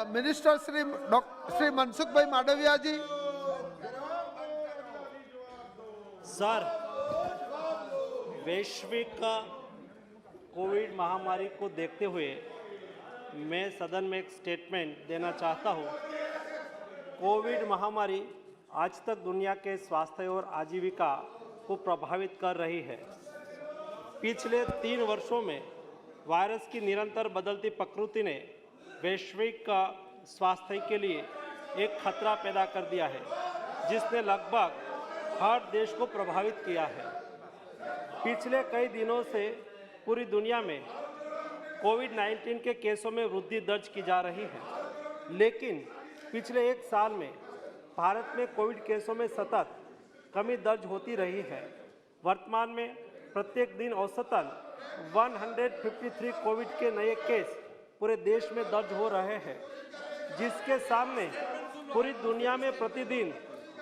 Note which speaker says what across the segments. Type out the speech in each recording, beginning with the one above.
Speaker 1: Minister Shri Mansukh भाई मांडविया जी।
Speaker 2: Sir, वैश्विक Covid महामारी को देखते हुए मैं सदन में एक स्टेटमेंट देना चाहता हूँ। कोविड महामारी आज तक दुनिया के स्वास्थ्य और आजीविका को प्रभावित कर रही है। पिछले 3 वर्षों में वायरस की निरंतर बदलती प्रकृति ने वैश्विक स्वास्थ्य के लिए एक खतरा पैदा कर दिया है, जिसने लगभग हर देश को प्रभावित किया है। पिछले कई दिनों से पूरी दुनिया में कोविड-19 के केसों में वृद्धि दर्ज की जा रही है, लेकिन पिछले 1 साल में भारत में कोविड केसों में सतत कमी दर्ज होती रही है। वर्तमान में प्रत्येक दिन औसतन 153 कोविड के नए केस पूरे देश में दर्ज हो रहे हैं, जिसके सामने पूरी दुनिया में प्रतिदिन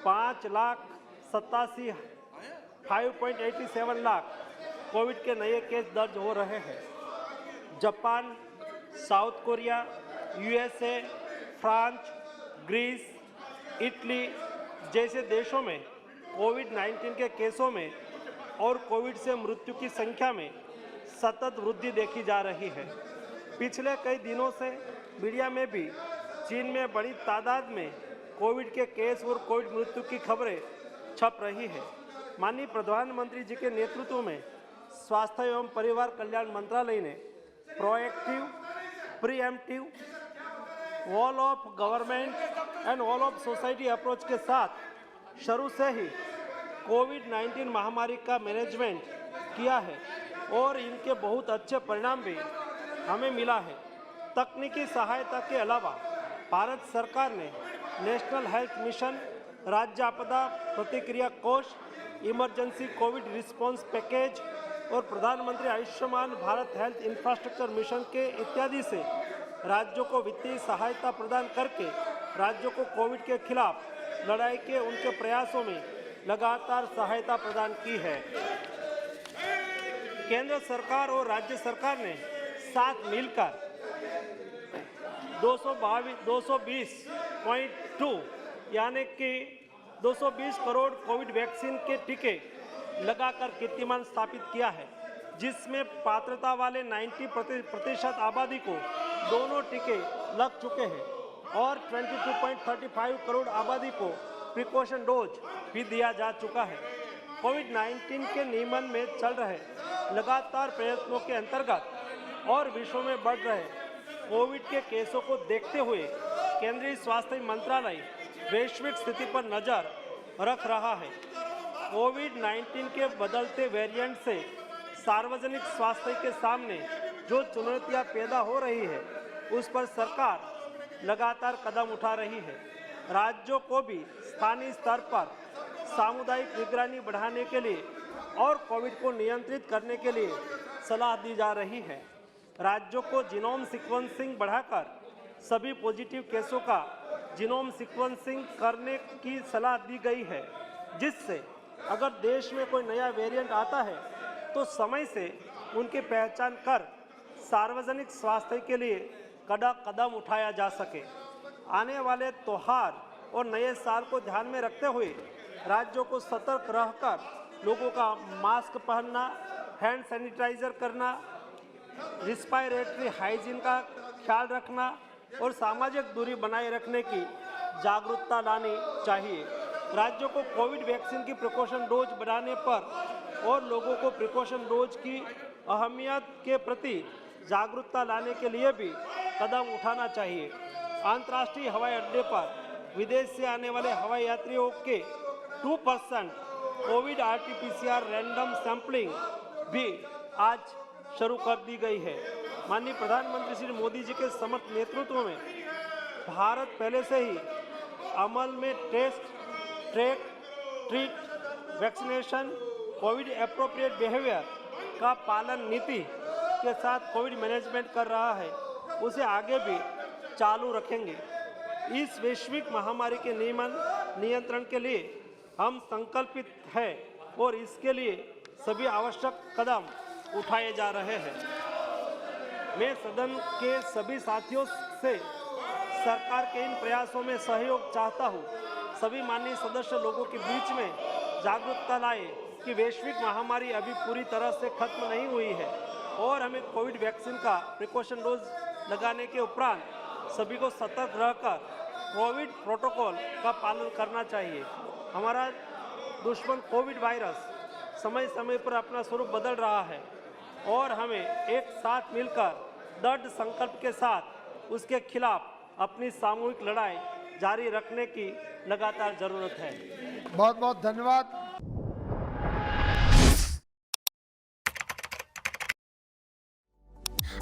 Speaker 2: 5,87,587 लाख कोविड के नए केस दर्ज हो रहे हैं। Japan, South Korea, USA, France, Greece, Italy जैसे देशों में कोविड-19 के केसों में और कोविड से मृत्यु की संख्या में सतत वृद्धि देखी जा रही है। पिछले कई दिनों से मीडिया में भी चीन में बड़ी तादाद में कोविड के केस और कोविड मृत्यु की खबरें छप रही है। माननीय प्रधानमंत्री जी के नेतृत्व में स्वास्थ्य एवं परिवार कल्याण मंत्रालय ने proactive, pre-emptive, all of government and all of society approach के साथ शुरू से ही कोविड-19 महामारी का मैनेजमेंट किया है और इनके बहुत अच्छे परिणाम भी हमें मिला है। तकनीकी सहायता के अलावा भारत सरकार ने नेशनल हेल्थ मिशन, राज्य आपदा प्रतिक्रिया कोष, इमरजेंसी कोविड रिस्पांस पैकेज और प्रधानमंत्री Ayushman Bharat health infrastructure mission के इत्यादि से राज्यों को वित्तीय सहायता प्रदान करके राज्यों को कोविड के खिलाफ लड़ाई के उनके प्रयासों में लगातार सहायता प्रदान की है। केंद्र सरकार और राज्य सरकार ने साथ मिलकर 220.2 यानी कि 220 करोड़ कोविड वैक्सीन के टीके लगाकर कीर्तिमान स्थापित किया है, जिसमें पात्रता वाले 90% आबादी को दोनों टीके लग चुके हैं और 22.35 करोड़ आबादी को प्रिकॉशन डोज भी दिया जा चुका है। कोविड-19 के नियमन में चल रहे लगातार प्रयत्नों के अंतर्गत और विश्व में बढ़ रहे कोविड के केसों को देखते हुए केंद्रीय स्वास्थ्य मंत्रालय वैश्विक स्थिति पर नज़र रख रहा है। कोविड-19 के बदलते वेरिएंट से सार्वजनिक स्वास्थ्य के सामने जो चुनौतियां पैदा हो रही है, उस पर सरकार लगातार कदम उठा रही है। राज्यों को भी स्थानीय स्तर पर सामुदायिक निगरानी बढ़ाने के लिए और कोविड को नियंत्रित करने के लिए सलाह दी जा रही है। राज्यों को जीनोम सीक्वेंसिंग बढ़ाकर सभी पॉजिटिव केसों का जीनोम सीक्वेंसिंग करने की सलाह दी गई है, जिससे अगर देश में कोई नया वेरिएंट आता है तो समय से उनकी पहचान कर सार्वजनिक स्वास्थ्य के लिए कड़ा कदम उठाया जा सके। आने वाले त्योहार और नए साल को ध्यान में रखते हुए राज्यों को सतर्क रहकर लोगों का मास्क पहनना, हैंड सैनिटाइजर करना, रिस्पायरेटरी हाइजीन का ख्याल रखना और सामाजिक दूरी बनाए रखने की जागरूकता लानी चाहिए। राज्यों को कोविड वैक्सीन की प्रिकॉशन डोज बढ़ाने पर और लोगों को प्रिकॉशन डोज की अहमियत के प्रति जागरूकता लाने के लिए भी कदम उठाना चाहिए। अंतर्राष्ट्रीय हवाई अड्डे पर विदेश से आने वाले हवाई यात्रियों के 2% कोविड RT-PCR रैंडम सैंपलिंग भी आज शुरू कर दी गई है। माननीय प्रधानमंत्री श्री मोदी जी के समर्थ नेतृत्व में भारत पहले से ही अमल में test, track, treat, vaccination, Covid appropriate behaviour का पालन नीति के साथ कोविड मैनेजमेंट कर रहा है, उसे आगे भी चालू रखेंगे। इस वैश्विक महामारी के नियंत्रण के लिए हम संकल्पित हैं और इसके लिए सभी आवश्यक कदम उठाए जा रहे हैं। मैं सदन के सभी साथियों से सरकार के इन प्रयासों में सहयोग चाहता हूँ। सभी माननीय सदस्य लोगों के बीच में जागरूकता लाए कि वैश्विक महामारी अभी पूरी तरह से खत्म नहीं हुई है और हमें कोविड वैक्सीन का प्रिकॉशन डोज लगाने के उपरांत सभी को सतर्क रहकर कोविड प्रोटोकॉल का पालन करना चाहिए। हमारा दुश्मन कोविड वायरस समय समय पर अपना स्वरूप बदल रहा है और हमें एक साथ मिलकर दृढ़ संकल्प के साथ उसके खिलाफ अपनी सामूहिक लड़ाई जारी रखने की लगातार जरूरत है।
Speaker 1: बहुत बहुत धन्यवाद।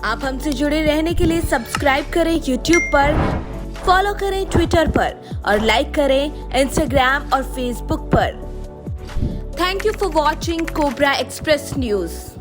Speaker 3: आप हमसे जुड़े रहने के लिए सब्सक्राइब करें YouTube पर, फॉलो करें Twitter पर और लाइक करें Instagram और Facebook पर। Thank you for watching cobra express news.